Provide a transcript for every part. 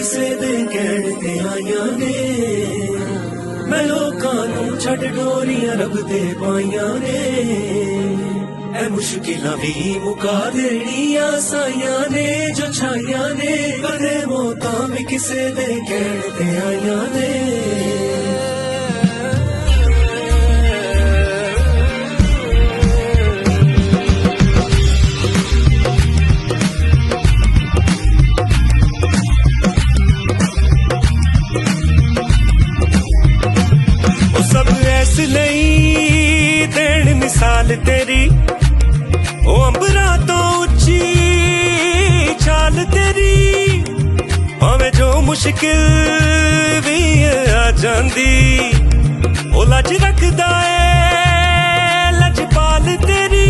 ਕਿਸੇ ਦੇ ਕਹਿਣ ਤੇ ਆਈਆਂ ਨੇ। ਮੈਂ ਲੋਕਾਂ ਨੂੰ ਛੱਡ ਡੋਰੀਆਂ ਰੱਬ ਤੇ ਪਾਈਆਂ ਨੇ। ਐ ਮੁਸ਼ਕਿਲਾਂ ਵੀ ਮੁਕਾ ਦੇਣੀਆਂ ਸਾਈਆਂ ਨੇ ਜੋ ਛਾਈਆਂ ਨੇ। ਕਦੇ ਮੌਤਾਂ ਵੀ ਕਿਸੇ ਦੇ ਕਹਿਣ ਤੇ ਆਈਆਂ ਨੇ। ਇਸ ਲਈ ਦੇਣ ਮਿਸਾਲ ਤੇਰੀ ਉਹ ਅੰਬਰਾਂ ਤੋਂ ਉੱਚੀ ਚਾਲ ਤੇਰੀ। ਭਾਵੇਂ ਜੋ ਮੁਸ਼ਕਿਲ ਵੀ ਆ ਜਾਂਦੀ ਉਹ ਲੱਜ ਰੱਖਦਾ ਏ ਲਜਪਾਲ ਤੇਰੀ।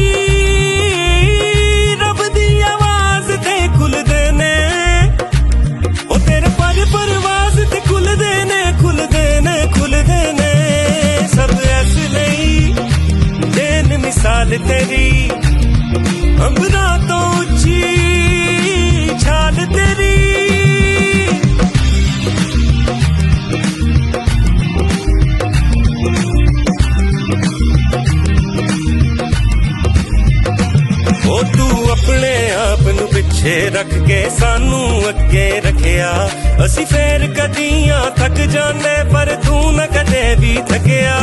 ਰੱਬ ਦੀ ਆਵਾਜ਼ ਤੇ ਖੁੱਲਦੇ ਨੇ ਉਹ ਤੇਰੇ ਪਰ ਪਰਵਾਜ਼ ਤੇ ਖੁੱਲਦੇ ਨੇ ਖੁੱਲਦੇ ਨੇ ਖੁੱਲਦੇ ਨੇ। सब इस लई देन मिसाल तेरी अंबरां तो उच्ची छाल तेरी। ओ तू अपने आप नू पिछे रख के सानू अगे रखिया। असी फेर कदियां थक जाने पर तू न कदे भी थकिया।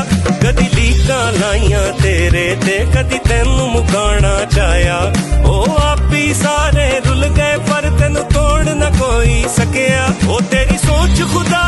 कदी लीकां लाइयां तेरे ते कदी तेनू मुकाना चाहया। ओ आप ही सारे रुल गए पर तेनू तोड़ न कोई सकिया। ओ तेरी सोच खुदा